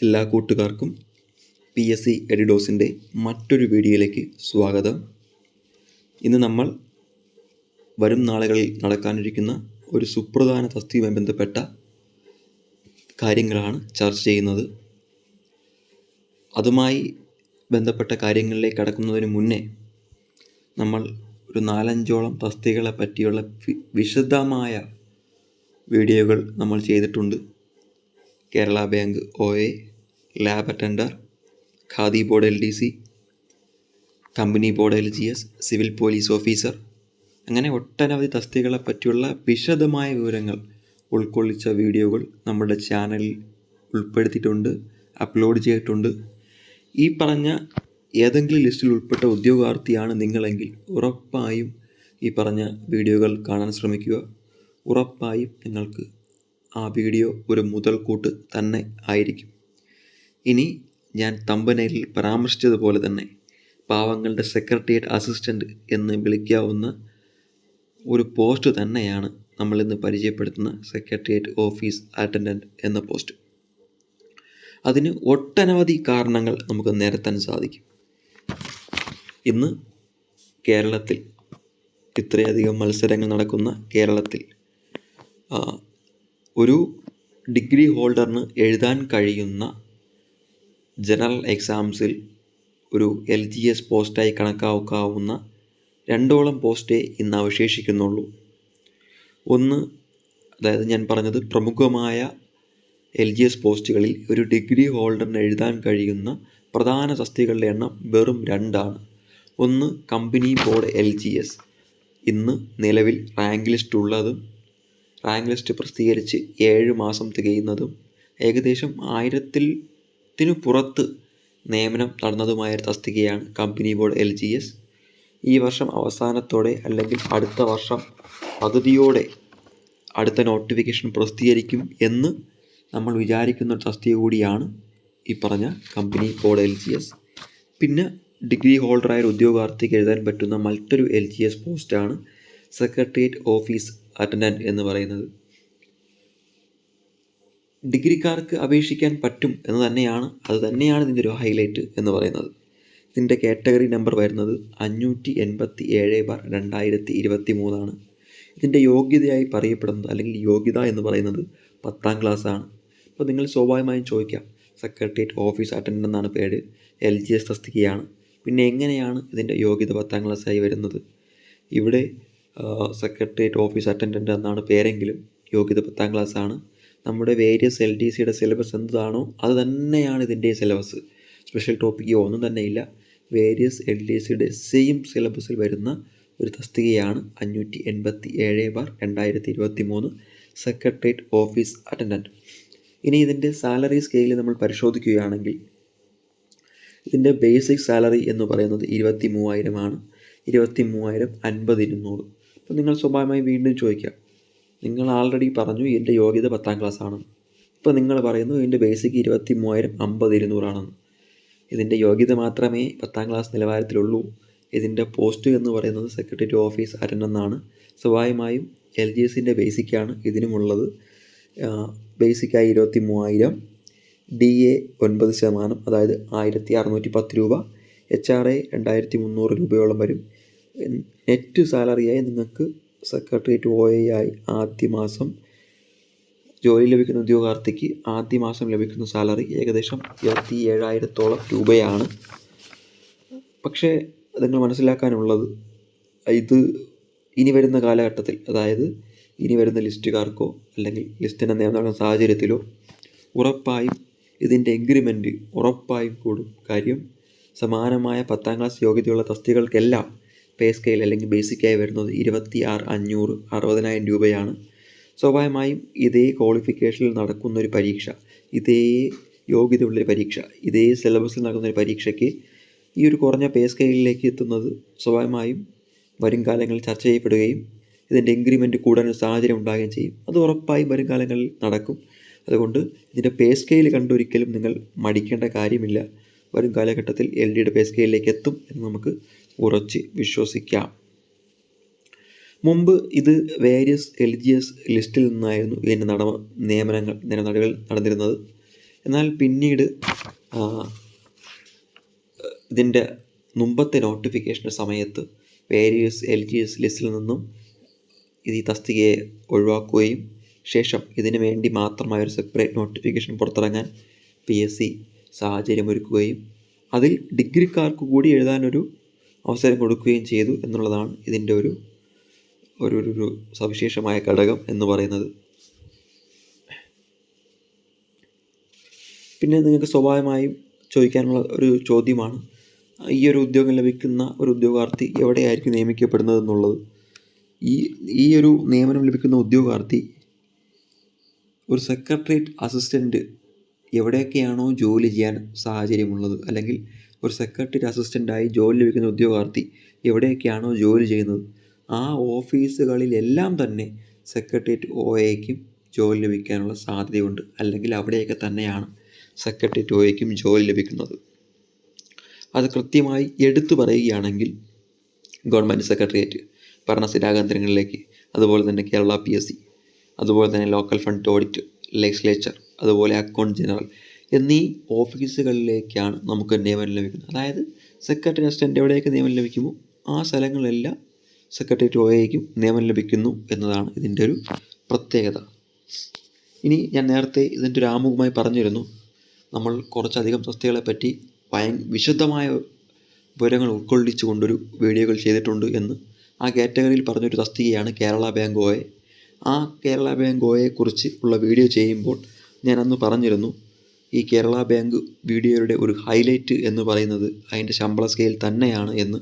എല്ലാ കൂട്ടുകാർക്കും PSC എഡിഡോസിൻ്റെ മറ്റൊരു വീഡിയോയിലേക്ക് സ്വാഗതം. ഇന്ന് നമ്മൾ വരും നാളുകളിൽ നടക്കാനിരിക്കുന്ന ഒരു സുപ്രധാന തസ്തികയുമായി ബന്ധപ്പെട്ട കാര്യങ്ങളാണ് ചർച്ച ചെയ്യുന്നത്. അതുമായി ബന്ധപ്പെട്ട കാര്യങ്ങളിലേക്ക് കടക്കുന്നതിന് മുന്നേ നമ്മൾ ഒരു 4-5ഓളം തസ്തികകളെ പറ്റിയുള്ള വിശദമായ വീഡിയോകൾ നമ്മൾ ചെയ്തിട്ടുണ്ട്. Kerala bank OA, lab attender, khadi board LDC, company board LGS, civil police officer, അങ്ങനെ ഒട്ടനവധി തസ്തികകളെ പറ്റിയുള്ള വിശദമായ വിവരങ്ങൾ ഉൾക്കൊള്ളിച്ച വീഡിയോകൾ നമ്മുടെ ചാനലിൽ ഉൾപ്പെടുത്തിയിട്ടുണ്ട്, അപ്ലോഡ് ചെയ്തിട്ടുണ്ട്. ഈ പറഞ്ഞ ഏതെങ്കിലും ലിസ്റ്റിൽ ഉൾപ്പെട്ട ഉദ്യോഗാർത്ഥിയാണ് നിങ്ങളെങ്കിൽ ഉറപ്പായും ഈ പറഞ്ഞ വീഡിയോകൾ കാണാൻ ശ്രമിക്കുക. ഉറപ്പായും നിങ്ങൾക്ക് ആ വീഡിയോ ഒരു മുതൽക്കൂട്ട് തന്നെ ആയിരിക്കും. ഇനി ഞാൻ തമ്പനയിലിൽ പരാമർശിച്ചതുപോലെ തന്നെ പാവങ്ങളുടെ സെക്രട്ടേറിയറ്റ് അസിസ്റ്റൻ്റ് എന്ന് വിളിക്കാവുന്ന ഒരു പോസ്റ്റ് തന്നെയാണ് നമ്മളിന്ന് പരിചയപ്പെടുത്തുന്ന സെക്രട്ടേറിയറ്റ് ഓഫീസ് അറ്റൻഡൻറ്റ് എന്ന പോസ്റ്റ്. അതിന് ഒട്ടനവധി കാരണങ്ങൾ നമുക്ക് നിരത്താൻ സാധിക്കും. ഇന്ന് കേരളത്തിൽ ഇത്രയധികം മത്സരങ്ങൾ നടക്കുന്ന കേരളത്തിൽ ഒരു ഡിഗ്രി ഹോൾഡറിന് എഴുതാൻ കഴിയുന്ന ജനറൽ എക്സാംസിൽ ഒരു LGS പോസ്റ്റായി കണക്കാക്കാവുന്ന 2ഓളം പോസ്റ്റേ ഇന്ന് അവശേഷിക്കുന്നുള്ളൂ. ഒന്ന്, അതായത് ഞാൻ പറഞ്ഞത് പ്രമുഖമായ LGS പോസ്റ്റുകളിൽ ഒരു ഡിഗ്രി ഹോൾഡറിന് എഴുതാൻ കഴിയുന്ന പ്രധാന തസ്തികകളുടെ എണ്ണം വെറും 2ആണ്. ഒന്ന് കമ്പനി ബോർഡ് LGS, ഇന്ന് നിലവിൽ റാങ്ക് ലിസ്റ്റ് ഉള്ളതും റാങ്ക് ലിസ്റ്റ് പ്രസിദ്ധീകരിച്ച് 7 മാസം തികയുന്നതും ഏകദേശം 1000-ത്തിനു പുറത്ത് നിയമനം നടന്നതുമായ തസ്തികയാണ് കമ്പനി ബോർഡ് LGS. ഈ വർഷം അവസാനത്തോടെ അല്ലെങ്കിൽ അടുത്ത വർഷം പകുതിയോടെ അടുത്ത നോട്ടിഫിക്കേഷൻ പ്രസിദ്ധീകരിക്കും എന്ന് നമ്മൾ വിചാരിക്കുന്ന ഒരു തസ്തിക കൂടിയാണ് ഈ പറഞ്ഞ കമ്പനി ബോർഡ് LGS. പിന്നെ ഡിഗ്രി ഹോൾഡറായ ഉദ്യോഗാർത്ഥിക്ക് എഴുതാൻ പറ്റുന്ന മറ്റൊരു LGS പോസ്റ്റാണ് സെക്രട്ടേറിയറ്റ് ഓഫീസ് അറ്റൻഡൻറ്റ് എന്ന് പറയുന്നത്. ഡിഗ്രിക്കാർക്ക് അപേക്ഷിക്കാൻ പറ്റും അത് തന്നെയാണ് ഇതിൻ്റെ ഒരു ഹൈലൈറ്റ് എന്ന് പറയുന്നത്. ഇതിൻ്റെ കാറ്റഗറി നമ്പർ വരുന്നത് 587/2023. ഇതിൻ്റെ യോഗ്യതയായി പറയപ്പെടുന്നത് അല്ലെങ്കിൽ യോഗ്യത എന്ന് പറയുന്നത് 10ാം ക്ലാസ്സാണ്. അപ്പോൾ നിങ്ങൾ സ്വാഭാവികമായും ചോദിക്കാം, സെക്രട്ടേറിയറ്റ് ഓഫീസ് അറ്റൻഡൻ്റ് എന്നാണ് പേര്, LGS തസ്തികയാണ്, പിന്നെ എങ്ങനെയാണ് ഇതിൻ്റെ യോഗ്യത 10ാം ക്ലാസ്സായി വരുന്നത്? ഇവിടെ സെക്രട്ടേറിയറ്റ് ഓഫീസ് അറ്റൻഡൻ്റ് എന്നാണ് പേരെങ്കിലും യോഗ്യത 10ാം ക്ലാസ്സാണ്. നമ്മുടെ വേരിയസ് LDCയുടെ സിലബസ് എന്താണോ അത് തന്നെയാണ് ഇതിൻ്റെ സിലബസ്. സ്പെഷ്യൽ ടോപ്പിക്കോ ഒന്നും തന്നെയില്ല. വേരിയസ് LDCയുടെ സെയിം സിലബസിൽ വരുന്ന ഒരു തസ്തികയാണ് 587/2023 സെക്രട്ടേറിയറ്റ് ഓഫീസ് അറ്റൻഡൻറ്റ്. ഇനി ഇതിൻ്റെ സാലറി സ്കെയിൽ നമ്മൾ പരിശോധിക്കുകയാണെങ്കിൽ ഇതിൻ്റെ ബേസിക് സാലറി എന്ന് പറയുന്നത് 23,000 ആണ്. 23,000, 50,200. അപ്പോൾ നിങ്ങൾ സ്വാഭാവികമായി വീണ്ടും ചോദിക്കാം, നിങ്ങൾ ആൾറെഡി പറഞ്ഞു ഇതിൻ്റെ യോഗ്യത 10ാം ക്ലാസ് ആണെന്ന്. ഇപ്പോൾ നിങ്ങൾ പറയുന്നു ഇതിൻ്റെ ബേസിക് 23,000, 50,200 ആണെന്ന്. ഇതിൻ്റെ യോഗ്യത മാത്രമേ 10ാം ക്ലാസ് നിലവാരത്തിലുള്ളൂ. ഇതിൻ്റെ പോസ്റ്റ് എന്ന് പറയുന്നത് സെക്രട്ടേറിയറ്റ് ഓഫീസ് അറ്റൻഡൻ്റ് എന്നാണ്. സ്വാഭാവികമായും LGSൻ്റെ ബേസിക്കാണ് ഇതിനുമുള്ളത്. ബേസിക്കായി 23,000, DA 9%, അതായത് 1,610 രൂപ, HRA 2,300 രൂപയോളം വരും. നെറ്റ് സാലറിയായി നിങ്ങൾക്ക് സെക്രട്ടേറിയറ്റ് OA ആയി ആദ്യ മാസം ജോലി ലഭിക്കുന്ന ഉദ്യോഗാർത്ഥിക്ക് ആദ്യ മാസം ലഭിക്കുന്ന സാലറി ഏകദേശം 27,000-ഓളം രൂപയാണ്. പക്ഷേ നിങ്ങൾ മനസ്സിലാക്കാനുള്ളത്, ഇത് ഇനി വരുന്ന കാലഘട്ടത്തിൽ, അതായത് ഇനി വരുന്ന ലിസ്റ്റുകാർക്കോ അല്ലെങ്കിൽ ലിസ്റ്റിനെ നിയമനം സാഹചര്യത്തിലോ ഉറപ്പായും ഇതിൻ്റെ എഗ്രിമെൻറ്റ് ഉറപ്പായും കൂടും. കാര്യം സമാനമായ 10ാം ക്ലാസ് യോഗ്യതയുള്ള തസ്തികകൾക്കെല്ലാം പേ സ്കെയിൽ അല്ലെങ്കിൽ ബേസിക്കായി വരുന്നത് 26,500, 60,000 രൂപയാണ്. സ്വാഭാവികമായും ഇതേ ക്വാളിഫിക്കേഷനിൽ നടക്കുന്നൊരു പരീക്ഷ, ഇതേ യോഗ്യതയുള്ളൊരു പരീക്ഷ, ഇതേ സിലബസിൽ നടക്കുന്നൊരു പരീക്ഷയ്ക്ക് ഈ ഒരു കുറഞ്ഞ പേ സ്കെയിലിലേക്ക് എത്തുന്നത് സ്വാഭാവികമായും വരും കാലങ്ങളിൽ ചർച്ച ചെയ്യപ്പെടുകയും ഇതിൻ്റെ ഇൻക്രിമെൻറ്റ് കൂടാനൊരു സാഹചര്യം ഉണ്ടാകുകയും ചെയ്യും. അത് ഉറപ്പായും വരും കാലങ്ങളിൽ നടക്കും. അതുകൊണ്ട് ഇതിൻ്റെ പേ സ്കെയിൽ കണ്ടൊരിക്കലും നിങ്ങൾ മടിക്കേണ്ട കാര്യമില്ല. വരും കാലഘട്ടത്തിൽ LDയുടെ പേ സ്കെയിലിലേക്ക് എത്തും എന്ന് നമുക്ക് ഉറച്ച് വിശ്വസിക്കാം. മുമ്പ് ഇത് വേരിയസ് LGS ലിസ്റ്റിൽ നിന്നായിരുന്നു ഇതിൻ്റെ നിയമനങ്ങൾ നടന്നിരുന്നത്. എന്നാൽ പിന്നീട് ഇതിൻ്റെ മുമ്പത്തെ നോട്ടിഫിക്കേഷൻ്റെ സമയത്ത് വേരിയസ് എലിജിബിലിറ്റി ലിസ്റ്റിൽ നിന്നും ഈ തസ്തികയെ ഒഴിവാക്കുകയും ശേഷം ഇതിനു വേണ്ടി മാത്രമായ ഒരു സെപ്പറേറ്റ് നോട്ടിഫിക്കേഷൻ പുറത്തിറങ്ങാൻ PSC സാഹചര്യമൊരുക്കുകയും അതിൽ ഡിഗ്രിക്കാർക്ക് കൂടി എഴുതാനൊരു അവസരം കൊടുക്കുകയും ചെയ്തു എന്നുള്ളതാണ് ഇതിൻ്റെ ഒരു സവിശേഷമായ ഘടകം എന്ന് പറയുന്നത്. പിന്നെ നിങ്ങൾക്ക് സ്വാഭാവികമായും ചോദിക്കാനുള്ള ഒരു ചോദ്യമാണ്, ഈ ഒരു ഉദ്യോഗം ലഭിക്കുന്ന ഒരു ഉദ്യോഗാർത്ഥി എവിടെയായിരിക്കും നിയമിക്കപ്പെടുന്നത് എന്നുള്ളത്. ഈ ഒരു നിയമനം ലഭിക്കുന്ന ഉദ്യോഗാർത്ഥി ഒരു സെക്രട്ടേറിയറ്റ് അസിസ്റ്റൻ്റ് എവിടെയൊക്കെയാണോ ജോലി ചെയ്യാൻ സാഹചര്യമുള്ളത്, അല്ലെങ്കിൽ ഒരു സെക്രട്ടേറിയറ്റ് അസിസ്റ്റൻ്റായി ജോലി ലഭിക്കുന്ന ഉദ്യോഗാർത്ഥി എവിടെയൊക്കെയാണോ ജോലി ചെയ്യുന്നത് ആ ഓഫീസുകളിലെല്ലാം തന്നെ സെക്രട്ടേറിയറ്റ് OAയ്ക്കും ജോലി ലഭിക്കാനുള്ള സാധ്യതയുണ്ട്. അല്ലെങ്കിൽ അവിടെയൊക്കെ തന്നെയാണ് സെക്രട്ടേറിയറ്റ് OAയ്ക്കും ജോലി ലഭിക്കുന്നത്. അത് കൃത്യമായി എടുത്തു പറയുകയാണെങ്കിൽ ഗവൺമെൻറ് സെക്രട്ടേറിയറ്റ്, ഭരണസ്ഥിരാ കേന്ദ്രങ്ങളിലേക്ക്, അതുപോലെ തന്നെ കേരള PSC, അതുപോലെ തന്നെ ലോക്കൽ ഫണ്ട് ഓഡിറ്റ്, ലെജിസ്ലേച്ചർ, അതുപോലെ അക്കൗണ്ട് ജനറൽ എന്നീ ഓഫീസുകളിലേക്കാണ് നമുക്ക് നിയമനം ലഭിക്കുന്നത്. അതായത് സെക്രട്ടറി അസിസ്റ്റൻ്റ് എവിടെയൊക്കെ നിയമനം ലഭിക്കുമോ ആ സ്ഥലങ്ങളിലെല്ലാം സെക്രട്ടേറിയറ്റ് OAയ്ക്കും നിയമനം ലഭിക്കുന്നു എന്നതാണ് ഇതിൻ്റെ ഒരു പ്രത്യേകത. ഇനി ഞാൻ നേരത്തെ ഇതിൻ്റെ ഒരു ആമുഖമായി പറഞ്ഞിരുന്നു, നമ്മൾ കുറച്ചധികം തസ്തികകളെ പറ്റി വിശദമായ വിവരങ്ങൾ ഉൾക്കൊള്ളിച്ചുകൊണ്ടൊരു വീഡിയോകൾ ചെയ്തിട്ടുണ്ട് എന്ന്. ആ കാറ്റഗറിയിൽ പറഞ്ഞൊരു തസ്തികയാണ് കേരള ബാങ്ക് OA. ആ കേരള ബാങ്ക് OAയെക്കുറിച്ച് ഉള്ള വീഡിയോ ചെയ്യുമ്പോൾ ഞാൻ അന്ന് പറഞ്ഞിരുന്നു, ഈ കേരള ബാങ്ക് വീഡിയോയുടെ ഒരു ഹൈലൈറ്റ് എന്ന് പറയുന്നത് അതിൻ്റെ ശമ്പള സ്കെയിൽ തന്നെയാണ് എന്ന്.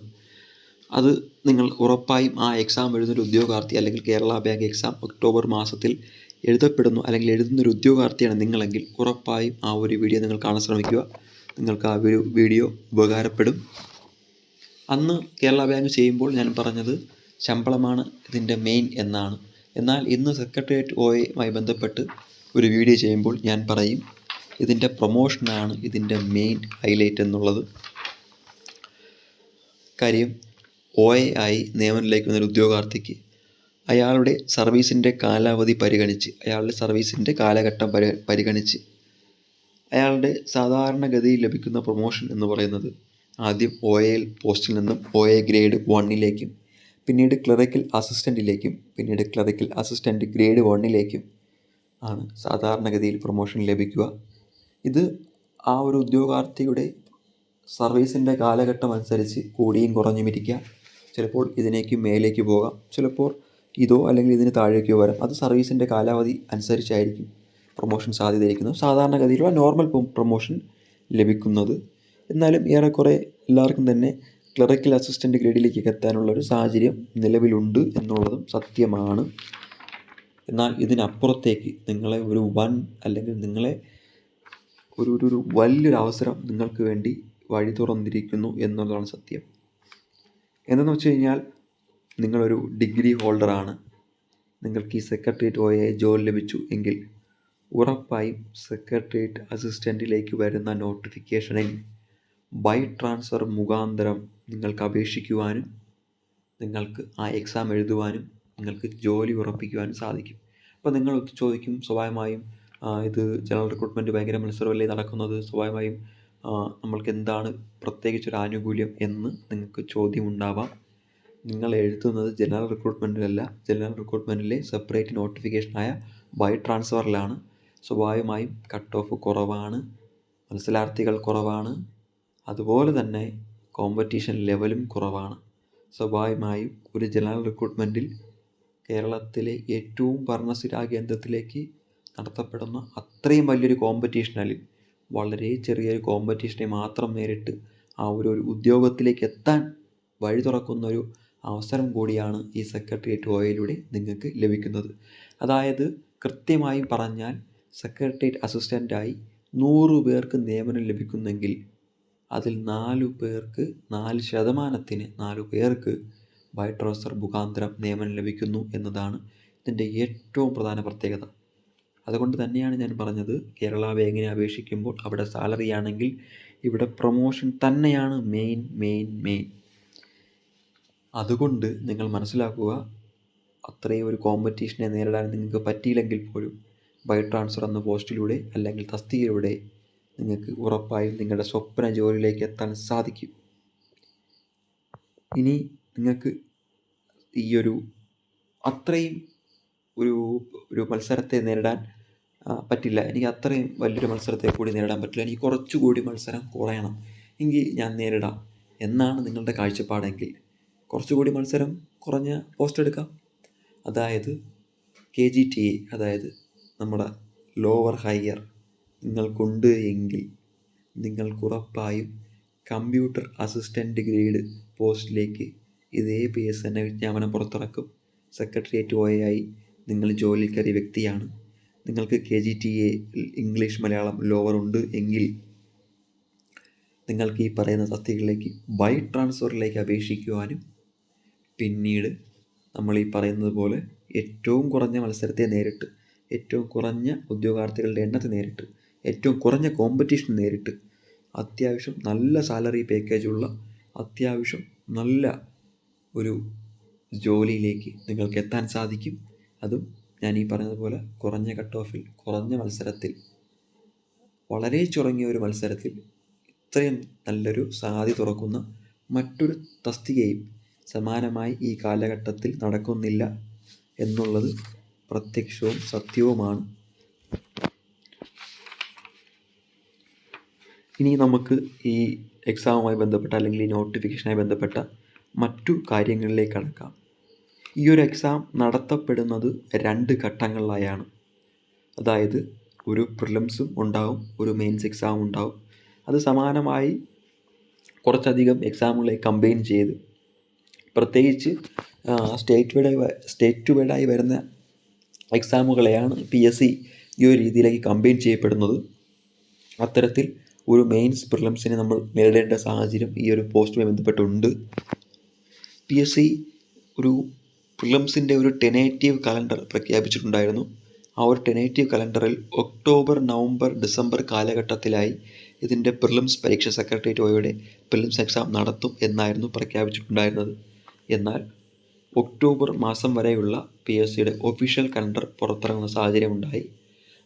അത് നിങ്ങൾ ഉറപ്പായും ആ എക്സാം എഴുതുന്നൊരു ഉദ്യോഗാർത്ഥി, അല്ലെങ്കിൽ കേരള ബാങ്ക് എക്സാം ഒക്ടോബർ മാസത്തിൽ എഴുതുന്നൊരു ഉദ്യോഗാർത്ഥിയാണ് നിങ്ങളെങ്കിൽ ഉറപ്പായും ആ ഒരു വീഡിയോ നിങ്ങൾ കാണാൻ ശ്രമിക്കുക. നിങ്ങൾക്ക് ആ ഒരു വീഡിയോ ഉപകാരപ്പെടും. അന്ന് കേരള ബാങ്ക് ചെയ്യുമ്പോൾ ഞാൻ പറഞ്ഞത് ശമ്പളമാണ് ഇതിൻ്റെ മെയിൻ എന്നാണ്. എന്നാൽ ഇന്ന് സെക്രട്ടേറിയറ്റ് OAയുമായി ബന്ധപ്പെട്ട് ഒരു വീഡിയോ ചെയ്യുമ്പോൾ ഞാൻ പറയും ഇതിൻ്റെ പ്രൊമോഷനാണ് ഇതിൻ്റെ മെയിൻ ഹൈലൈറ്റ് എന്നുള്ളത്. കാര്യം OA ആയി നിയമനം വന്നൊരു ഉദ്യോഗാർത്ഥിക്ക് അയാളുടെ സർവീസിൻ്റെ കാലാവധി പരിഗണിച്ച്, അയാളുടെ സർവീസിൻ്റെ കാലഘട്ടം പരിഗണിച്ച് അയാളുടെ സാധാരണഗതിയിൽ ലഭിക്കുന്ന പ്രൊമോഷൻ എന്ന് പറയുന്നത് ആദ്യം OA പോസ്റ്റിൽ നിന്നും OA ഗ്രേഡ് 1ലേക്കും, പിന്നീട് ക്ലറിക്കൽ അസിസ്റ്റൻറ്റിലേക്കും, പിന്നീട് ക്ലറിക്കൽ അസിസ്റ്റൻറ്റ് ഗ്രേഡ് 1ലേക്കും ആണ് സാധാരണഗതിയിൽ പ്രൊമോഷൻ ലഭിക്കുക. ഇത് ആ ഒരു ഉദ്യോഗാർത്ഥിയുടെ സർവീസിൻ്റെ കാലഘട്ടം അനുസരിച്ച് കൂടിയും കുറഞ്ഞും ഇരിക്കാം. ചിലപ്പോൾ ഇതിനേക്ക് മേലേക്ക് പോകാം, ചിലപ്പോൾ ഇതോ അല്ലെങ്കിൽ ഇതിന് താഴേക്കോ വരാം. അത് സർവീസിൻ്റെ കാലാവധി അനുസരിച്ചായിരിക്കും പ്രൊമോഷൻ സാധ്യതയിരിക്കുന്നത്. സാധാരണഗതിയിലുള്ള നോർമൽ പ്രൊമോഷൻ ലഭിക്കുന്നത്. എന്നാലും ഏറെക്കുറെ എല്ലാവർക്കും തന്നെ ക്ലറിക്കൽ അസിസ്റ്റൻ്റ് ഗ്രേഡിലേക്ക് എത്താനുള്ളൊരു സാഹചര്യം നിലവിലുണ്ട് എന്നുള്ളതും സത്യമാണ്. എന്നാൽ ഇതിനപ്പുറത്തേക്ക് നിങ്ങളെ നിങ്ങളെ ഒരു വലിയൊരു അവസരം നിങ്ങൾക്ക് വേണ്ടി വഴി തുറന്നിരിക്കുന്നു എന്നുള്ളതാണ് സത്യം. എന്തെന്ന് വെച്ച് കഴിഞ്ഞാൽ, നിങ്ങളൊരു ഡിഗ്രി ഹോൾഡറാണ്, നിങ്ങൾക്ക് ഈ സെക്രട്ടേറിയറ്റ് OA ജോലി ലഭിച്ചു എങ്കിൽ ഉറപ്പായും സെക്രട്ടേറിയറ്റ് അസിസ്റ്റൻറ്റിലേക്ക് വരുന്ന നോട്ടിഫിക്കേഷനിൽ ബൈ ട്രാൻസ്ഫർ മുഖാന്തരം നിങ്ങൾക്ക് അപേക്ഷിക്കുവാനും നിങ്ങൾക്ക് ആ എക്സാം എഴുതുവാനും നിങ്ങൾക്ക് ജോലി ഉറപ്പിക്കുവാനും സാധിക്കും. അപ്പോൾ നിങ്ങൾ ചോദിക്കും സ്വാഭാവികമായും, ഇത് ജനറൽ റിക്രൂട്ട്മെൻറ്റ് ഭയങ്കര മത്സരമല്ലേ നടക്കുന്നത്, സ്വാഭാവികമായും നമ്മൾക്ക് എന്താണ് പ്രത്യേകിച്ചൊരു ആനുകൂല്യം എന്ന് നിങ്ങൾക്ക് ചോദ്യമുണ്ടാവാം. നിങ്ങൾ എഴുതുന്നത് ജനറൽ റിക്രൂട്ട്മെൻറ്റിലല്ല, ജനറൽ റിക്രൂട്ട്മെൻറ്റിലെ സെപ്പറേറ്റ് നോട്ടിഫിക്കേഷനായ ബൈ ട്രാൻസ്ഫറിലാണ്. സ്വാഭാവികമായും കട്ട് ഓഫ് കുറവാണ്, മത്സരാർത്ഥികൾ കുറവാണ്, അതുപോലെ തന്നെ കോമ്പറ്റീഷൻ ലെവലും കുറവാണ്. സ്വാഭാവികമായും ഒരു ജനറൽ റിക്രൂട്ട്മെൻറ്റിൽ കേരളത്തിലെ ഏറ്റവും ഭരണസ്ഥിരാ കേന്ദ്രത്തിലേക്ക് നടത്തപ്പെടുന്ന അത്രയും വലിയൊരു കോമ്പറ്റീഷനിൽ വളരെ ചെറിയൊരു കോമ്പറ്റീഷനെ മാത്രം നേരിട്ട് ആ ഒരു ഉദ്യോഗത്തിലേക്ക് എത്താൻ വഴി തുറക്കുന്നൊരു അവസരം കൂടിയാണ് ഈ സെക്രട്ടേറിയറ്റ് OAയിലൂടെ നിങ്ങൾക്ക് ലഭിക്കുന്നത്. അതായത് കൃത്യമായും പറഞ്ഞാൽ സെക്രട്ടേറിയറ്റ് അസിസ്റ്റൻ്റായി 100 പേർക്ക് നിയമനം ലഭിക്കുന്നെങ്കിൽ അതിൽ 4 പേർക്ക് ബൈ ട്രാൻസ്ഫർ മുഖാന്തരം നിയമനം ലഭിക്കുന്നു എന്നതാണ് ഇതിൻ്റെ ഏറ്റവും പ്രധാന പ്രത്യേകത. അതുകൊണ്ട് തന്നെയാണ് ഞാൻ പറഞ്ഞത്, കേരള ബാങ്കിനെ അപേക്ഷിക്കുമ്പോൾ അവിടെ സാലറി ആണെങ്കിൽ ഇവിടെ പ്രൊമോഷൻ തന്നെയാണ് മെയിൻ. അതുകൊണ്ട് നിങ്ങൾ മനസ്സിലാക്കുക, അത്രയും ഒരു കോമ്പറ്റീഷനെ നേരിടാൻ നിങ്ങൾക്ക് പറ്റിയില്ലെങ്കിൽ പോലും ബൈ ട്രാൻസ്ഫർ എന്ന പോസ്റ്റിലൂടെ അല്ലെങ്കിൽ തസ്തികയിലൂടെ നിങ്ങൾക്ക് ഉറപ്പായും നിങ്ങളുടെ സ്വപ്ന ജോലിയിലേക്ക് എത്താൻ സാധിക്കും. ഇനി നിങ്ങൾക്ക് ഈ അത്രയും ഒരു മത്സരത്തെ നേരിടാൻ പറ്റില്ല, എനിക്ക് അത്രയും വലിയൊരു മത്സരത്തെ കൂടി നേരിടാൻ പറ്റില്ല, എനിക്ക് കുറച്ചുകൂടി മത്സരം കുറയണം എങ്കിൽ ഞാൻ നേരിടാം എന്നാണ് നിങ്ങളുടെ കാഴ്ചപ്പാടെങ്കിൽ കുറച്ചുകൂടി മത്സരം കുറഞ്ഞ പോസ്റ്റ് എടുക്കാം. അതായത് KGTA, അതായത് നമ്മുടെ ലോവർ ഹയർ നിങ്ങൾക്കുണ്ട് എങ്കിൽ നിങ്ങൾക്കുറപ്പായും കമ്പ്യൂട്ടർ അസിസ്റ്റൻ്റ് ഗ്രേഡ് പോസ്റ്റിലേക്ക് ഇതേ PSN വിജ്ഞാപനം പുറത്തിറക്കും. സെക്രട്ടേറിയറ്റ് OA നിങ്ങൾ ജോലിയിൽ കയറിയ വ്യക്തിയാണ്, നിങ്ങൾക്ക് KGTA ഇംഗ്ലീഷ് മലയാളം ലോവർ ഉണ്ട് എങ്കിൽ നിങ്ങൾക്ക് ഈ പറയുന്ന തസ്തികകളിലേക്ക് ബൈ ട്രാൻസ്ഫറിലേക്ക് അപേക്ഷിക്കുവാനും പിന്നീട് നമ്മൾ ഈ പറയുന്നത് പോലെ ഏറ്റവും കുറഞ്ഞ മത്സരത്തെ നേരിട്ട്, ഏറ്റവും കുറഞ്ഞ ഉദ്യോഗാർത്ഥികളുടെ എണ്ണത്തെ നേരിട്ട്, ഏറ്റവും കുറഞ്ഞ കോമ്പറ്റീഷൻ നേരിട്ട് അത്യാവശ്യം നല്ല സാലറി പാക്കേജുള്ള അത്യാവശ്യം നല്ല ഒരു ജോലിയിലേക്ക് നിങ്ങൾക്ക് എത്താൻ സാധിക്കും. അതും ഞാൻ ഈ പറഞ്ഞതുപോലെ കുറഞ്ഞ കട്ട് ഓഫിൽ, കുറഞ്ഞ മത്സരത്തിൽ, വളരെ ചുരുങ്ങിയ ഒരു മത്സരത്തിൽ ഇത്രയും നല്ലൊരു സാധ്യത തുറക്കുന്ന മറ്റൊരു തസ്തികയും സമാനമായി ഈ കാലഘട്ടത്തിൽ നടക്കുന്നില്ല എന്നുള്ളത് പ്രത്യക്ഷവും സത്യവുമാണ്. ഇനി നമുക്ക് ഈ എക്സാമുമായി ബന്ധപ്പെട്ട അല്ലെങ്കിൽ ഈ നോട്ടിഫിക്കേഷനുമായി ബന്ധപ്പെട്ട മറ്റു കാര്യങ്ങളിലേക്ക് കടക്കാം. ഈ ഒരു എക്സാം നടത്തപ്പെടുന്നത് 2 ഘട്ടങ്ങളിലായാണ്. അതായത് ഒരു പ്രിലിംസും ഉണ്ടാവും, ഒരു മെയിൻസ് എക്സാമും ഉണ്ടാവും. അത് സമാനമായി കുറച്ചധികം എക്സാമുകളെ കമ്പൈൻ ചെയ്ത്, പ്രത്യേകിച്ച് സ്റ്റേറ്റ് വൈഡായി വരുന്ന എക്സാമുകളെയാണ് PSC ഈ ഒരു രീതിയിലേക്ക് കമ്പൈൻ ചെയ്യപ്പെടുന്നത്. അത്തരത്തിൽ ഒരു മെയിൻസ് പ്രിലിംസിനെ നമ്മൾ നേരിടേണ്ട സാഹചര്യം ഈ ഒരു പോസ്റ്റുമായി ബന്ധപ്പെട്ടുണ്ട്. PSC ഒരു പ്രിലിംസിൻ്റെ ഒരു ടെനേറ്റീവ് കലണ്ടർ പ്രഖ്യാപിച്ചിട്ടുണ്ടായിരുന്നു. ആ ഒരു ടെനേറ്റീവ് കലണ്ടറിൽ ഒക്ടോബർ, നവംബർ, ഡിസംബർ കാലഘട്ടത്തിലായി ഇതിൻ്റെ പ്രിലിംസ് പരീക്ഷ സെക്രട്ടേറിയറ്റ് OAയുടെ പ്രിലിംസ് എക്സാം നടത്തും എന്നായിരുന്നു പ്രഖ്യാപിച്ചിട്ടുണ്ടായിരുന്നത്. എന്നാൽ ഒക്ടോബർ മാസം വരെയുള്ള PSCയുടെ ഒഫീഷ്യൽ കലണ്ടർ പുറത്തിറങ്ങുന്ന സാഹചര്യമുണ്ടായി.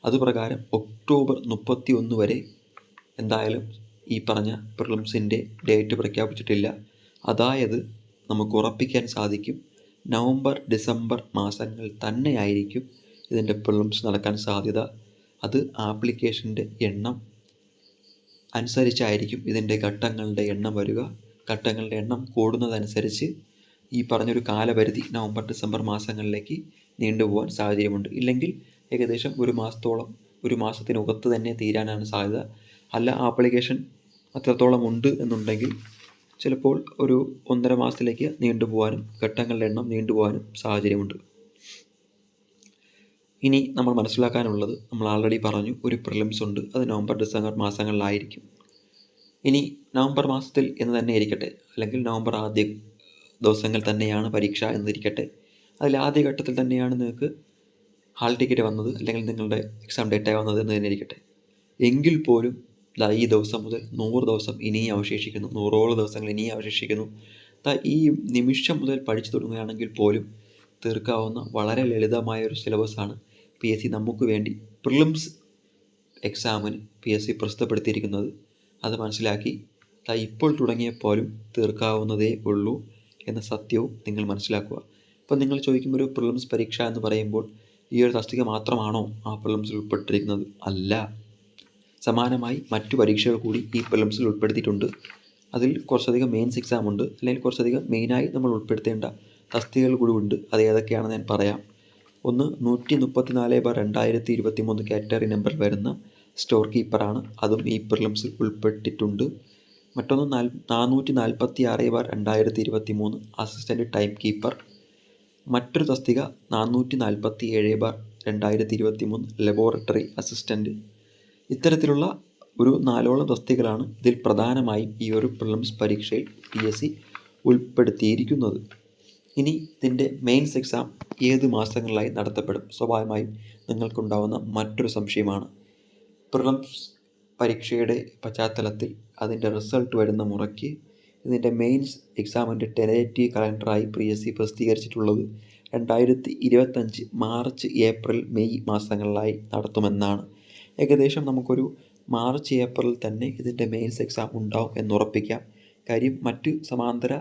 അതുപ്രകാരം ഒക്ടോബർ 31 വരെ എന്തായാലും ഈ പറഞ്ഞ പ്രിലിംസിൻ്റെ ഡേറ്റ് പ്രഖ്യാപിച്ചിട്ടില്ല. അതായത് നമുക്ക് ഉറപ്പിക്കാൻ സാധിക്കും നവംബർ, ഡിസംബർ മാസങ്ങൾ തന്നെയായിരിക്കും ഇതിൻ്റെ പ്രിലിംസ് നടക്കാൻ സാധ്യത. അത് ആപ്ലിക്കേഷൻ്റെ എണ്ണം അനുസരിച്ചായിരിക്കും ഇതിൻ്റെ ഘട്ടങ്ങളുടെ എണ്ണം വരിക. ഘട്ടങ്ങളുടെ എണ്ണം കൂടുന്നതനുസരിച്ച് ഈ പറഞ്ഞൊരു കാലപരിധി നവംബർ, ഡിസംബർ മാസങ്ങളിലേക്ക് നീണ്ടുപോകാൻ സാഹചര്യമുണ്ട്. ഇല്ലെങ്കിൽ ഏകദേശം ഒരു മാസത്തിനകത്ത് തന്നെ തീരാനാണ് സാധ്യത. അല്ല, ആപ്ലിക്കേഷൻ അത്രത്തോളം ഉണ്ട് എന്നുണ്ടെങ്കിൽ ചിലപ്പോൾ ഒരു 1.5 മാസത്തിലേക്ക് നീണ്ടുപോകാനും ഘട്ടങ്ങളുടെ എണ്ണം നീണ്ടുപോകാനും സാഹചര്യമുണ്ട്. ഇനി നമ്മൾ മനസ്സിലാക്കാനുള്ളത്, നമ്മൾ ആൾറെഡി പറഞ്ഞു ഒരു പ്രിലിംസ് ഉണ്ട്, അത് നവംബർ, ഡിസംബർ മാസങ്ങളിലായിരിക്കും. ഇനി നവംബർ മാസത്തിൽ എന്ന് തന്നെ ഇരിക്കട്ടെ, അല്ലെങ്കിൽ നവംബർ ആദ്യ ദിവസങ്ങൾ തന്നെയാണ് പരീക്ഷ എന്നിരിക്കട്ടെ, അതിൽ ആദ്യ ഘട്ടത്തിൽ തന്നെയാണ് നിങ്ങൾക്ക് ഹാൾ ടിക്കറ്റ് വന്നത് അല്ലെങ്കിൽ നിങ്ങളുടെ എക്സാം ഡേറ്റായി വന്നത് എന്ന് തന്നെ ഇരിക്കട്ടെ. എങ്കിൽ പോലും ഈ ദിവസം മുതൽ 100 ദിവസം ഇനിയും അവശേഷിക്കുന്നു, 100ഓളം ദിവസങ്ങൾ ഇനിയും അവശേഷിക്കുന്നു. ഈ നിമിഷം മുതൽ പഠിച്ചു തുടങ്ങുകയാണെങ്കിൽ പോലും തീർക്കാവുന്ന വളരെ ലളിതമായ ഒരു സിലബസാണ് PSC നമുക്ക് വേണ്ടി പ്രിലിംസ് എക്സാമിന് PSC പ്രസിദ്ധപ്പെടുത്തിയിരിക്കുന്നത്. അത് മനസ്സിലാക്കി ഇപ്പോൾ തുടങ്ങിയപ്പോലും തീർക്കാവുന്നതേ ഉള്ളൂ എന്ന സത്യവും നിങ്ങൾ മനസ്സിലാക്കുക. അപ്പോൾ നിങ്ങൾ ചോദിക്കുമ്പോൾ ഒരു പ്രിലിംസ് പരീക്ഷ എന്ന് പറയുമ്പോൾ ഈ ഒരു തസ്തിക മാത്രമാണോ ആ പ്രിലിംസിൽ ഉൾപ്പെട്ടിരിക്കുന്നത്? അല്ല, സമാനമായി മറ്റു പരീക്ഷകൾ കൂടി ഈ പ്രിലിംസിൽ ഉൾപ്പെടുത്തിയിട്ടുണ്ട്. അതിൽ കുറച്ചധികം മെയിൻസ് എക്സാം ഉണ്ട്, അല്ലെങ്കിൽ കുറച്ചധികം മെയിനായി നമ്മൾ ഉൾപ്പെടുത്തേണ്ട തസ്തികകൾ കൂടി ഉണ്ട്. അത് ഏതൊക്കെയാണെന്ന് ഞാൻ പറയാം. ഒന്ന് 134/2023 കാറ്റഗറി നമ്പറിൽ വരുന്ന സ്റ്റോർ കീപ്പറാണ്, അതും ഈ പ്രിലിംസിൽ ഉൾപ്പെട്ടിട്ടുണ്ട്. മറ്റൊന്ന് 446/2023 അസിസ്റ്റൻ്റ് ടൈം കീപ്പർ. മറ്റൊരു തസ്തിക 447/2023 ലബോറട്ടറി അസിസ്റ്റൻ്റ്. ഇത്തരത്തിലുള്ള ഒരു 4ഓളം തസ്തികകളാണ് ഇതിൽ പ്രധാനമായും ഈ ഒരു പ്രിലിംസ് പരീക്ഷയിൽ PSC ഉൾപ്പെടുത്തിയിരിക്കുന്നത്. ഇനി ഇതിൻ്റെ മെയിൻസ് എക്സാം ഏത് മാസങ്ങളിലായി നടത്തപ്പെടും? സ്വാഭാവികമായും നിങ്ങൾക്കുണ്ടാവുന്ന മറ്റൊരു സംശയമാണ്. പ്രിലിംസ് പരീക്ഷയുടെ പശ്ചാത്തലത്തിൽ അതിൻ്റെ റിസൾട്ട് വരുന്ന മുറയ്ക്ക് ഇതിൻ്റെ മെയിൻസ് എക്സാമിൻ്റെ ടെനേറ്റീവ് കലണ്ടറായി PSC പ്രസിദ്ധീകരിച്ചിട്ടുള്ളത് 2025 മാർച്ച്, ഏപ്രിൽ, മെയ് മാസങ്ങളിലായി നടത്തുമെന്നാണ്. ഏകദേശം നമുക്കൊരു മാർച്ച്, ഏപ്രിൽ തന്നെ ഇതിൻ്റെ മെയിൻസ് എക്സാം ഉണ്ടാവും എന്നുറപ്പിക്കാം. കാര്യം മറ്റ് സമാന്തര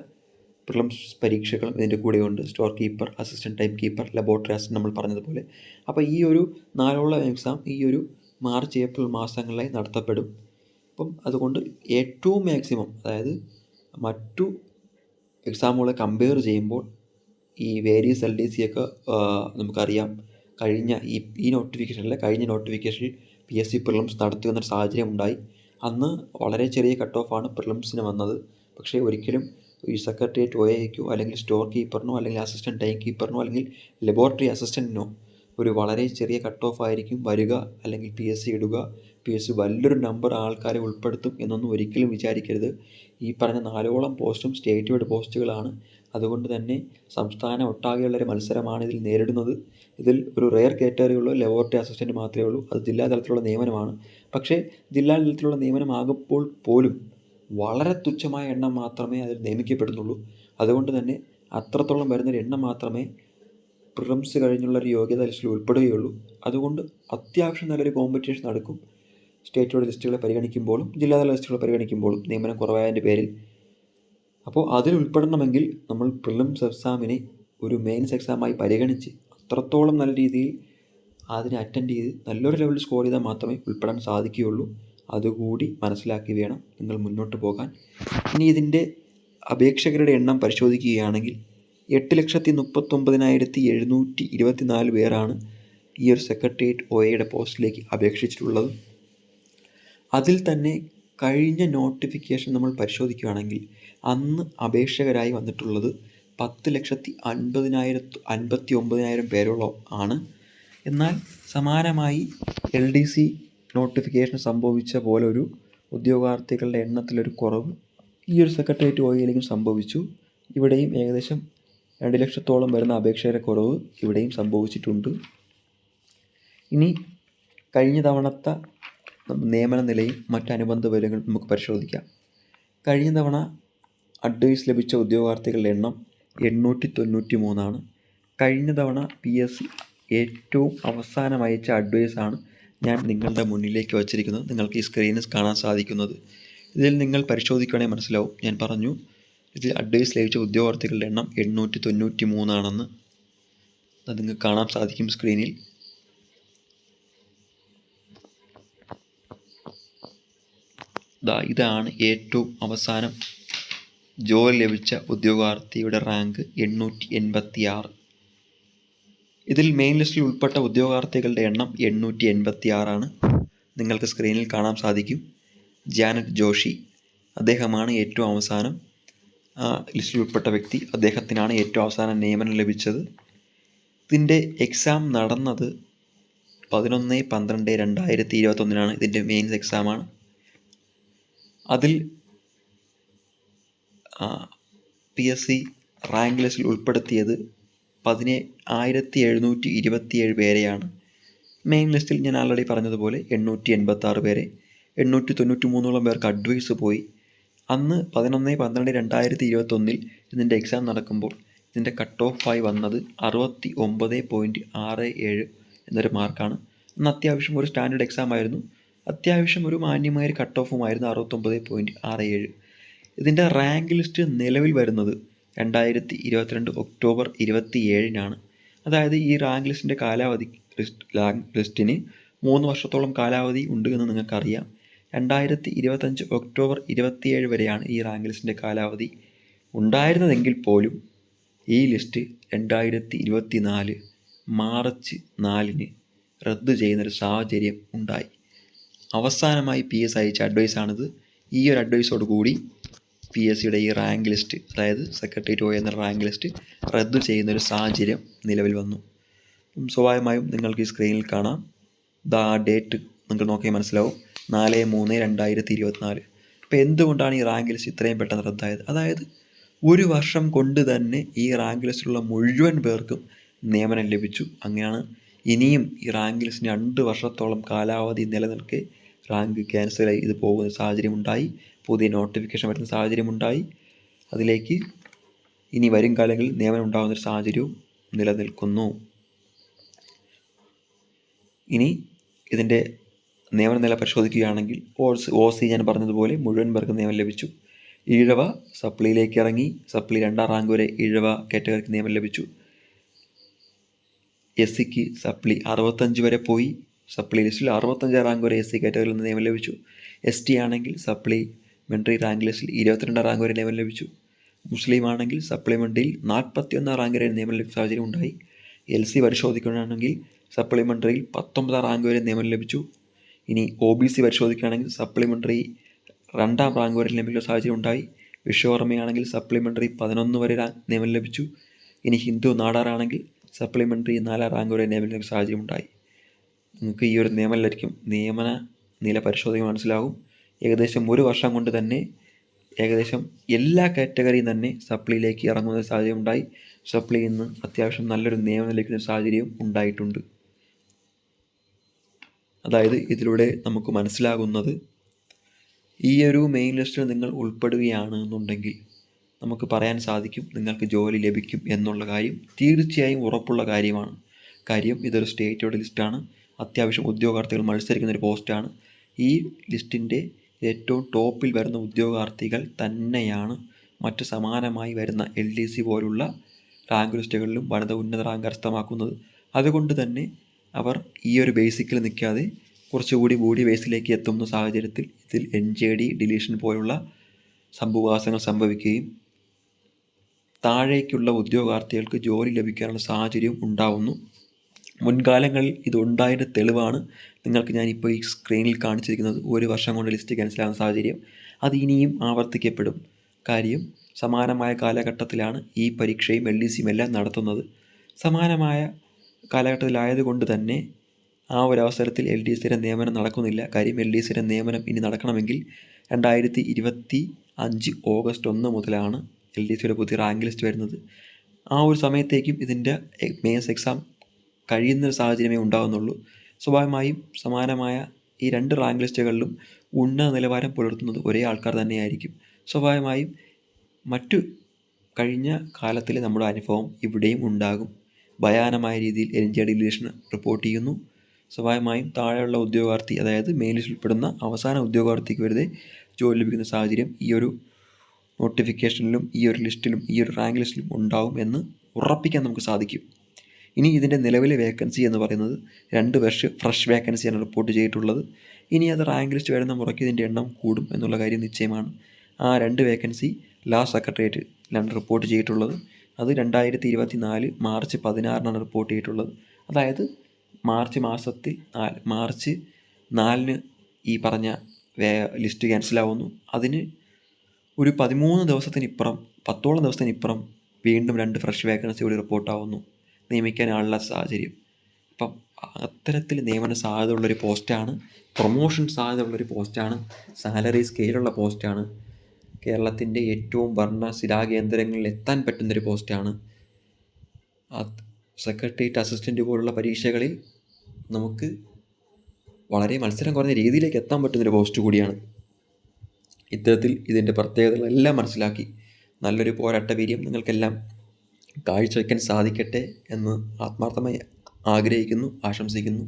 പ്രിലിംസ് പരീക്ഷകളും ഇതിൻ്റെ കൂടെയുണ്ട്. Store keeper, assistant time keeper, laboratory assistant നമ്മൾ പറഞ്ഞതുപോലെ. അപ്പോൾ ഈ ഒരു 4ഓളം എക്സാം ഈ ഒരു മാർച്ച്, ഏപ്രിൽ മാസങ്ങളിലായി നടത്തപ്പെടും. അപ്പം അതുകൊണ്ട് ഏറ്റവും മാക്സിമം, അതായത് മറ്റു എക്സാമുകളെ കമ്പയർ ചെയ്യുമ്പോൾ ഈ വേരിയസ് LDC ഒക്കെ നമുക്കറിയാം കഴിഞ്ഞ ഈ നോട്ടിഫിക്കേഷനിൽ PSC പ്രിലിംസ് നടത്തുന്നൊരു സാഹചര്യം ഉണ്ടായി. അന്ന് വളരെ ചെറിയ കട്ട് ഓഫാണ് പ്രിലിംസിന് വന്നത്. പക്ഷേ ഒരിക്കലും ഈ സെക്രട്ടേറിയറ്റ് OAയ്ക്കോ അല്ലെങ്കിൽ സ്റ്റോർ കീപ്പറിനോ അല്ലെങ്കിൽ അസിസ്റ്റൻറ്റ് ടൈം കീപ്പറിനോ അല്ലെങ്കിൽ ലബോറട്ടറി അസിസ്റ്റൻറ്റിനോ ഒരു വളരെ ചെറിയ കട്ട് ഓഫ് ആയിരിക്കും വരിക, അല്ലെങ്കിൽ PSC ഇടുക, PSC വലിയൊരു നമ്പർ ആൾക്കാരെ ഉൾപ്പെടുത്തും എന്നൊന്നും ഒരിക്കലും വിചാരിക്കരുത്. ഈ പറഞ്ഞ 4ഓളം പോസ്റ്റും സ്റ്റേറ്റ് വൈഡ് പോസ്റ്റുകളാണ്. അതുകൊണ്ട് തന്നെ സംസ്ഥാനം ഒട്ടാകെയുള്ളൊരു മത്സരമാണ് ഇതിൽ നേരിടുന്നത്. ഇതിൽ ഒരു റെയർ കാറ്റഗറിയുള്ള ലബോറട്ടറി അസിസ്റ്റൻറ്റ് മാത്രമേ ഉള്ളൂ. അത് ജില്ലാതലത്തിലുള്ള നിയമനമാണ്. പക്ഷേ ജില്ലാതലത്തിലുള്ള നിയമനമാകുമ്പോൾ പോലും വളരെ തുച്ഛമായ എണ്ണം മാത്രമേ അതിൽ നിയമിക്കപ്പെടുന്നുള്ളൂ. അതുകൊണ്ട് തന്നെ അത്രത്തോളം വരുന്നൊരു എണ്ണം മാത്രമേ പ്രിലിംസ് കഴിഞ്ഞുള്ളൊരു യോഗ്യതാ ലിസ്റ്റിൽ ഉൾപ്പെടുകയുള്ളൂ. അതുകൊണ്ട് അത്യാവശ്യം നല്ലൊരു കോമ്പറ്റീഷൻ നടക്കും സ്റ്റേറ്റ് ലിസ്റ്റുകളെ പരിഗണിക്കുമ്പോഴും ജില്ലാതല ലിസ്റ്റുകളെ പരിഗണിക്കുമ്പോഴും നിയമനം കുറവായതിൻ്റെ പേരിൽ. അപ്പോൾ അതിൽ ഉൾപ്പെടണമെങ്കിൽ നമ്മൾ പ്രിലിംസ് എക്സാമിനെ ഒരു മെയിൻസ് എക്സാമായി പരിഗണിച്ച് അത്രത്തോളം നല്ല രീതിയിൽ അതിനെ അറ്റൻഡ് ചെയ്ത് നല്ലൊരു ലെവലിൽ സ്കോർ ചെയ്താൽ മാത്രമേ ഉൾപ്പെടാൻ സാധിക്കുകയുള്ളൂ. അതുകൂടി മനസ്സിലാക്കി വേണം നിങ്ങൾ മുന്നോട്ട് പോകാൻ. ഇനി ഇതിൻ്റെ അപേക്ഷകരുടെ എണ്ണം പരിശോധിക്കുകയാണെങ്കിൽ 8,39,724 പേരാണ് ഈ ഒരു സെക്രട്ടേറിയറ്റ് OAയുടെ പോസ്റ്റിലേക്ക് അപേക്ഷിച്ചിട്ടുള്ളത്. അതിൽ തന്നെ കഴിഞ്ഞ നോട്ടിഫിക്കേഷൻ നമ്മൾ പരിശോധിക്കുകയാണെങ്കിൽ അന്ന് അപേക്ഷകരായി വന്നിട്ടുള്ളത് 10,50,59,000 പേരോളം ആണ്. എന്നാൽ സമാനമായി LDC നോട്ടിഫിക്കേഷൻ സംഭവിച്ച പോലെ ഒരു ഉദ്യോഗാർത്ഥികളുടെ എണ്ണത്തിലൊരു കുറവ് ഈ ഒരു സെക്രട്ടേറിയറ്റ് OAയിലേക്കും സംഭവിച്ചു. ഇവിടെയും ഏകദേശം 2 ലക്ഷത്തോളം വരുന്ന അപേക്ഷകരുടെ കുറവ് ഇവിടെയും സംഭവിച്ചിട്ടുണ്ട്. ഇനി കഴിഞ്ഞ തവണത്തെ നിയമന നിലയും മറ്റനുബന്ധ വിവരങ്ങൾ നമുക്ക് പരിശോധിക്കാം. കഴിഞ്ഞ തവണ അഡ്വൈസ് ലഭിച്ച ഉദ്യോഗാർത്ഥികളുടെ എണ്ണം 893 കഴിഞ്ഞ തവണ PSC ഏറ്റവും അവസാനം അയച്ച അഡ്വൈസാണ് ഞാൻ നിങ്ങളുടെ മുന്നിലേക്ക് വച്ചിരിക്കുന്നത്. നിങ്ങൾക്ക് ഈ സ്ക്രീനിൽ കാണാൻ സാധിക്കുന്നത്. ഇതിൽ നിങ്ങൾ പരിശോധിക്കുകയാണെങ്കിൽ മനസ്സിലാവും. ഞാൻ പറഞ്ഞു ഇതിൽ അഡ്വൈസ് ലഭിച്ച ഉദ്യോഗാർത്ഥികളുടെ എണ്ണം 893 അത് നിങ്ങൾക്ക് കാണാൻ സാധിക്കും സ്ക്രീനിൽ. ഇതാണ് ഏറ്റവും അവസാനം ജോലി ലഭിച്ച ഉദ്യോഗാർത്ഥിയുടെ റാങ്ക് 886. ഇതിൽ മെയിൻ ലിസ്റ്റിൽ ഉൾപ്പെട്ട ഉദ്യോഗാർത്ഥികളുടെ എണ്ണം 886 നിങ്ങൾക്ക് സ്ക്രീനിൽ കാണാൻ സാധിക്കും. ജാനറ്റ് ജോഷി അദ്ദേഹമാണ് ഏറ്റവും അവസാനം ലിസ്റ്റിൽ ഉൾപ്പെട്ട വ്യക്തി. അദ്ദേഹത്തിനാണ് ഏറ്റവും അവസാനം നിയമനം ലഭിച്ചത്. ഇതിൻ്റെ എക്സാം നടന്നത് 11/12/2021 ഇതിൻ്റെ മെയിൻസ് എക്സാമാണ്. അതിൽ PSC റാങ്ക് ലിസ്റ്റിൽ ഉൾപ്പെടുത്തിയത് 1727 പേരെയാണ്. മെയിൻ ലിസ്റ്റിൽ ഞാൻ ആൾറെഡി പറഞ്ഞതുപോലെ 886 പേരെ. 893 പേർക്ക് അഡ്വൈസ് പോയി. അന്ന് 11/12/2021 ഇതിൻ്റെ എക്സാം നടക്കുമ്പോൾ ഇതിൻ്റെ കട്ട് ഓഫായി വന്നത് 69.67 എന്നൊരു മാർക്കാണ്. അന്ന് അത്യാവശ്യം ഒരു സ്റ്റാൻഡേർഡ് എക്സാം ആയിരുന്നു. അത്യാവശ്യം ഒരു മാന്യമായ കട്ട് ഓഫുമായിരുന്നു 69.67. ഇതിൻ്റെ റാങ്ക് ലിസ്റ്റ് നിലവിൽ വരുന്നത് 2022 ഒക്ടോബർ 27 അതായത് ഈ റാങ്ക് ലിസ്റ്റിൻ്റെ കാലാവധി ലിസ്റ്റിന് 3 വർഷത്തോളം കാലാവധി ഉണ്ട് എന്ന് നിങ്ങൾക്കറിയാം. 2025 ഒക്ടോബർ 27 വരെയാണ് ഈ റാങ്ക് ലിസ്റ്റിൻ്റെ കാലാവധി ഉണ്ടായിരുന്നതെങ്കിൽ പോലും ഈ ലിസ്റ്റ് 2024 മാർച്ച് 4 റദ്ദ് ചെയ്യുന്നൊരു സാഹചര്യം ഉണ്ടായി. അവസാനമായി PSC അയച്ച അഡ്വൈസാണിത്. ഈ ഒരു അഡ്വൈസോട് കൂടി PSCയുടെ ഈ റാങ്ക് ലിസ്റ്റ്, അതായത് സെക്രട്ടേറിയറ്റ് OA എന്ന റാങ്ക് ലിസ്റ്റ് റദ്ദ് ചെയ്യുന്നൊരു സാഹചര്യം നിലവിൽ വന്നു. സ്വാഭാവികമായും നിങ്ങൾക്ക് ഈ സ്ക്രീനിൽ കാണാം. ഡേറ്റ് നിങ്ങൾക്ക് നോക്കിയാൽ മനസ്സിലാവും, 4/3/2024. അപ്പോൾ എന്തുകൊണ്ടാണ് ഈ റാങ്ക് ലിസ്റ്റ് ഇത്രയും പെട്ടെന്ന് റദ്ദായത്? അതായത് ഒരു വർഷം കൊണ്ട് തന്നെ ഈ റാങ്ക് ലിസ്റ്റിലുള്ള മുഴുവൻ പേർക്കും നിയമനം ലഭിച്ചു. അങ്ങനെയാണ് ഇനിയും ഈ റാങ്ക് ലിസ്റ്റിന് 2 വർഷത്തോളം കാലാവധി നിലനിൽക്കെ റാങ്ക് ക്യാൻസലായി ഇത് പോകുന്ന സാഹചര്യം ഉണ്ടായി. പുതിയ നോട്ടിഫിക്കേഷൻ വരുന്ന സാഹചര്യം ഉണ്ടായി. അതിലേക്ക് ഇനി വരും കാലങ്ങളിൽ നിയമനം ഉണ്ടാകുന്നൊരു സാഹചര്യവും നിലനിൽക്കുന്നു. ഇനി ഇതിൻ്റെ നിയമന നില പരിശോധിക്കുകയാണെങ്കിൽ OC ഞാൻ പറഞ്ഞതുപോലെ മുഴുവൻ പേർക്ക് നിയമനം ലഭിച്ചു. ഈഴവ സപ്ലിയിലേക്ക് ഇറങ്ങി. സപ്ലി 2ാം റാങ്ക് വരെ ഈഴവ കാറ്റഗറിക്ക് നിയമനം ലഭിച്ചു. SCക്ക് സപ്ലി 65 വരെ പോയി. സപ്ലി ലിസ്റ്റിൽ 65 റാങ്ക് വരെ SC കാറ്റഗറിയിൽ നിന്ന് നിയമനം ലഭിച്ചു. ST ആണെങ്കിൽ സപ്ലിമെൻ്ററി റാങ്ക് ലിസ്റ്റിൽ 22 റാങ്ക് വരെ നിയമനം ലഭിച്ചു. മുസ്ലിം ആണെങ്കിൽ സപ്ലിമെൻ്ററിയിൽ 41 റാങ്ക് വരെ നിയമനം ലഭിച്ച സാഹചര്യം ഉണ്ടായി. LC പരിശോധിക്കുകയാണെങ്കിൽ സപ്ലിമെൻ്ററിയിൽ 19 റാങ്ക് വരെ നിയമനം ലഭിച്ചു. ഇനി OBC പരിശോധിക്കുകയാണെങ്കിൽ സപ്ലിമെൻ്ററി 2ാം റാങ്ക് വരെ ലഭിക്കുന്ന സാഹചര്യം ഉണ്ടായി. വിശ്വകർമ്മയാണെങ്കിൽ സപ്ലിമെൻ്ററി 11 വരെ നിയമനം ലഭിച്ചു. ഇനി ഹിന്ദു നാടാറാണെങ്കിൽ സപ്ലിമെൻ്ററി 4ാം റാങ്ക് വരെ നിയമനം ലഭിച്ച സാഹചര്യം ഉണ്ടായി. നിങ്ങൾക്ക് ഈ ഒരു നിയമന നില പരിശോധന മനസ്സിലാകും. ഏകദേശം 1 വർഷം കൊണ്ട് തന്നെ ഏകദേശം എല്ലാ കാറ്റഗറിയും തന്നെ സപ്ലിയിലേക്ക് ഇറങ്ങുന്ന സാഹചര്യം ഉണ്ടായി. സപ്ലിയിൽ നിന്ന് അത്യാവശ്യം നല്ലൊരു നിയമനം ലഭിക്കുന്ന സാഹചര്യവും ഉണ്ടായിട്ടുണ്ട്. അതായത് ഇതിലൂടെ നമുക്ക് മനസ്സിലാകുന്നത്, ഈ ഒരു മെയിൻ ലിസ്റ്റിൽ നിങ്ങൾ ഉൾപ്പെടുകയാണ് എന്നുണ്ടെങ്കിൽ നമുക്ക് പറയാൻ സാധിക്കും നിങ്ങൾക്ക് ജോലി ലഭിക്കും എന്നുള്ള കാര്യം തീർച്ചയായും ഉറപ്പുള്ള കാര്യമാണ്. കാര്യം ഇതൊരു സ്റ്റേറ്റോടെ ലിസ്റ്റാണ്. അത്യാവശ്യം ഉദ്യോഗാർത്ഥികൾ മത്സരിക്കുന്ന ഒരു പോസ്റ്റാണ്. ഈ ലിസ്റ്റിൻ്റെ ഏറ്റവും ടോപ്പിൽ വരുന്ന ഉദ്യോഗാർത്ഥികൾ തന്നെയാണ് മറ്റ് സമാനമായി വരുന്ന LDC പോലുള്ള റാങ്ക് ലിസ്റ്റുകളിലും വളരെ ഉന്നത റാങ്ക് കരസ്ഥമാക്കുന്നത്. അതുകൊണ്ട് തന്നെ അവർ ഈ ഒരു ബേസിക്കിൽ നിൽക്കാതെ കുറച്ചുകൂടി കൂടി ബേസിലേക്ക് എത്തുന്ന സാഹചര്യത്തിൽ ഇതിൽ NJD ഡിലീഷൻ പോലുള്ള സംഭവവികാസങ്ങൾ സംഭവിക്കുകയും താഴേക്കുള്ള ഉദ്യോഗാർത്ഥികൾക്ക് ജോലി ലഭിക്കാനുള്ള സാഹചര്യം ഉണ്ടാവുന്നു. മുൻകാലങ്ങളിൽ ഇതുണ്ടായതിൻ്റെ തെളിവാണ് നിങ്ങൾക്ക് ഞാനിപ്പോൾ ഈ സ്ക്രീനിൽ കാണിച്ചിരിക്കുന്നത്. 1 വർഷം കൊണ്ട് ലിസ്റ്റ് ക്യാൻസലാകുന്ന സാഹചര്യം അത് ഇനിയും ആവർത്തിക്കപ്പെടും. കാര്യം സമാനമായ കാലഘട്ടത്തിലാണ് ഈ പരീക്ഷയും LDCയും എല്ലാം നടത്തുന്നത്. സമാനമായ കാലഘട്ടത്തിലായതുകൊണ്ട് തന്നെ ആ ഒരു അവസരത്തിൽ LDCയുടെ നിയമനം നടക്കുന്നില്ല. കാര്യം LDCയുടെ നിയമനം ഇനി നടക്കണമെങ്കിൽ 2025 ഓഗസ്റ്റ് 1 മുതലാണ് LDCയുടെ പുതിയ റാങ്ക് ലിസ്റ്റ് വരുന്നത്. ആ ഒരു സമയത്തേക്കും ഇതിൻ്റെ മെയിൻസ് എക്സാം കഴിയുന്നൊരു സാഹചര്യമേ ഉണ്ടാകുന്നുള്ളൂ. സ്വാഭാവികമായും സമാനമായ ഈ 2 റാങ്ക് ലിസ്റ്റുകളിലും ഉന്നത നിലവാരം പുലർത്തുന്നത് ഒരേ ആൾക്കാർ തന്നെയായിരിക്കും. സ്വാഭാവികമായും മറ്റു കഴിഞ്ഞ കാലത്തിലെ നമ്മുടെ അനുഭവം ഇവിടെയും ഉണ്ടാകും. ഭയാനമായ രീതിയിൽ NJD ഡിലീഷൻ റിപ്പോർട്ട് ചെയ്യുന്നു. സ്വാഭാവികമായും താഴെയുള്ള ഉദ്യോഗാർത്ഥി, അതായത് മെയിൻ ലിസ്റ്റിൽ ഉൾപ്പെടുന്ന അവസാന ഉദ്യോഗാർത്ഥിക്ക് വെറുതെ ജോലി ലഭിക്കുന്ന സാഹചര്യം ഈ ഒരു നോട്ടിഫിക്കേഷനിലും ഈ ഒരു ലിസ്റ്റിലും ഈ ഒരു റാങ്ക് ലിസ്റ്റിലും ഉണ്ടാവും എന്ന് ഉറപ്പിക്കാൻ നമുക്ക് സാധിക്കും. ഇനി ഇതിൻ്റെ നിലവിലെ വേക്കൻസി എന്ന് പറയുന്നത് 2 ഫ്രഷ് വേക്കൻസിയാണ് റിപ്പോർട്ട് ചെയ്തിട്ടുള്ളത്. ഇനി അത് റാങ്ക് ലിസ്റ്റ് വരുന്ന മുറയ്ക്ക് ഇതിൻ്റെ എണ്ണം കൂടും എന്നുള്ള കാര്യം നിശ്ചയമാണ്. ആ 2 വേക്കൻസി സെക്രട്ടേറിയറ്റിലാണ് റിപ്പോർട്ട് ചെയ്തിട്ടുള്ളത്. അത് 2024 മാർച്ച് 16 റിപ്പോർട്ട് ചെയ്തിട്ടുള്ളത്. അതായത് മാർച്ച് 4 ഈ പറഞ്ഞ ലിസ്റ്റ് ക്യാൻസലാവുന്നു. അതിന് ഒരു 13 ദിവസത്തിനിപ്പുറം 10ഓളം ദിവസത്തിനിപ്പുറം വീണ്ടും 2 ഫ്രഷ് വേക്കൻസി കൂടി റിപ്പോർട്ടാവുന്നു. നിയമിക്കാൻ ആളുള്ള സാഹചര്യം. അപ്പം അത്തരത്തിൽ നിയമന സാധ്യതയുള്ളൊരു പോസ്റ്റാണ്, പ്രൊമോഷൻ സാധ്യതയുള്ളൊരു പോസ്റ്റാണ്, സാലറി സ്കെയിലുള്ള പോസ്റ്റാണ്, കേരളത്തിൻ്റെ ഏറ്റവും ഭരണശിലാകേന്ദ്രങ്ങളിൽ എത്താൻ പറ്റുന്നൊരു പോസ്റ്റാണ്. സെക്രട്ടേറിയറ്റ് അസിസ്റ്റൻ്റ് പോലുള്ള പരീക്ഷകളിൽ നമുക്ക് വളരെ മത്സരം കുറഞ്ഞ രീതിയിലേക്ക് എത്താൻ പറ്റുന്നൊരു പോസ്റ്റ് കൂടിയാണ്. ഇത്തരത്തിൽ ഇതിൻ്റെ പ്രത്യേകതകളെല്ലാം മനസ്സിലാക്കി നല്ലൊരു പോരാട്ട വീര്യം നിങ്ങൾക്കെല്ലാം കാഴ്ചവെക്കാൻ സാധിക്കട്ടെ എന്ന് ആത്മാർത്ഥമായി ആഗ്രഹിക്കുന്നു, ആശംസിക്കുന്നു.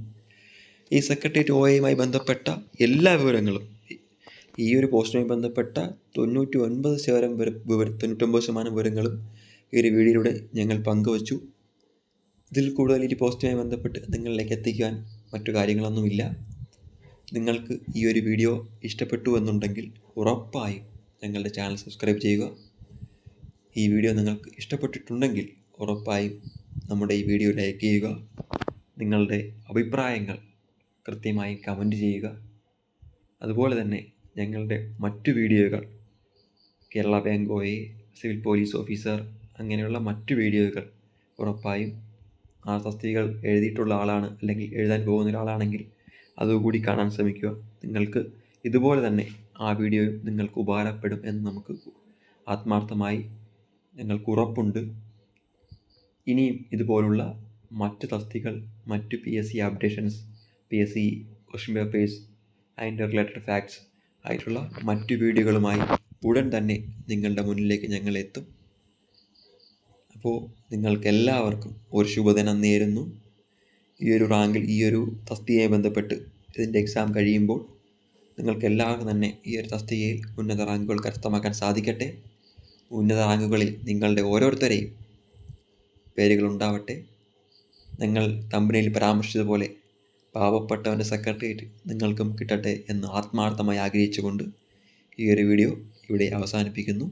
ഈ സെക്രട്ടേറിയറ്റ് OAയുമായി ബന്ധപ്പെട്ട എല്ലാ വിവരങ്ങളും, ഈ ഒരു പോസ്റ്റുമായി ബന്ധപ്പെട്ട 99% വിവരങ്ങളും ഈ ഒരു വീഡിയോയിലൂടെ ഞങ്ങൾ പങ്കുവച്ചു. ഇതിൽ കൂടുതൽ ഈ പോസ്റ്റുമായി ബന്ധപ്പെട്ട് നിങ്ങളിലേക്ക് എത്തിക്കാൻ മറ്റു കാര്യങ്ങളൊന്നുമില്ല. നിങ്ങൾക്ക് ഈ ഒരു വീഡിയോ ഇഷ്ടപ്പെട്ടു എന്നുണ്ടെങ്കിൽ ഉറപ്പായും ഞങ്ങളുടെ ചാനൽ സബ്സ്ക്രൈബ് ചെയ്യുക. ഈ വീഡിയോ നിങ്ങൾക്ക് ഇഷ്ടപ്പെട്ടിട്ടുണ്ടെങ്കിൽ ഉറപ്പായും നമ്മുടെ ഈ വീഡിയോ ലൈക്ക് ചെയ്യുക. നിങ്ങളുടെ അഭിപ്രായങ്ങൾ കൃത്യമായി കമൻറ്റ് ചെയ്യുക. അതുപോലെ തന്നെ ഞങ്ങളുടെ മറ്റു വീഡിയോകൾ, Kerala bank OA, civil police officer, അങ്ങനെയുള്ള മറ്റു വീഡിയോകൾ ഉറപ്പായും ആ തസ്തികകൾ എഴുതിയിട്ടുള്ള ആളാണ് അല്ലെങ്കിൽ എഴുതാൻ പോകുന്ന ഒരാളാണെങ്കിൽ അതുകൂടി കാണാൻ ശ്രമിക്കുക. നിങ്ങൾക്ക് ഇതുപോലെ തന്നെ ആ വീഡിയോ നിങ്ങൾക്ക് ഉപകാരപ്പെടും എന്ന് നമുക്ക് ആത്മാർത്ഥമായി ഞങ്ങൾക്ക് ഉറപ്പുണ്ട്. ഇനിയും ഇതുപോലുള്ള മറ്റ് തസ്തികൾ, മറ്റ് PSC updations, PSC question papers, അതിൻ്റെ റിലേറ്റഡ് ഫാക്ട്സ് ആയിട്ടുള്ള മറ്റു വീഡിയോകളുമായി ഉടൻ തന്നെ നിങ്ങളുടെ മുന്നിലേക്ക് ഞങ്ങൾ എത്തും. അപ്പോൾ നിങ്ങൾക്കെല്ലാവർക്കും ഒരു ശുഭദിനം നേരുന്നു. ഈ ഒരു റാങ്കിൽ ഈ ഒരു തസ്തികയുമായി ബന്ധപ്പെട്ട് ഇതിൻ്റെ എക്സാം കഴിയുമ്പോൾ നിങ്ങൾക്കെല്ലാവർക്കും തന്നെ ഈ ഒരു തസ്തികയിൽ ഉന്നത റാങ്കുകൾ കരസ്ഥമാക്കാൻ സാധിക്കട്ടെ. ഉന്നത റാങ്കുകളിൽ നിങ്ങളുടെ ഓരോരുത്തരെയും പേരുകൾ ഉണ്ടാവട്ടെ. നിങ്ങൾ തമ്പനിയിൽ പരാമർശിച്ചതുപോലെ പാവപ്പെട്ടവൻ്റെ സെക്രട്ടേറിയറ്റ് നിങ്ങൾക്കും കിട്ടട്ടെ എന്ന് ആത്മാർത്ഥമായി ആഗ്രഹിച്ചുകൊണ്ട് ഈ ഒരു വീഡിയോ ഇവിടെ അവസാനിപ്പിക്കുന്നു.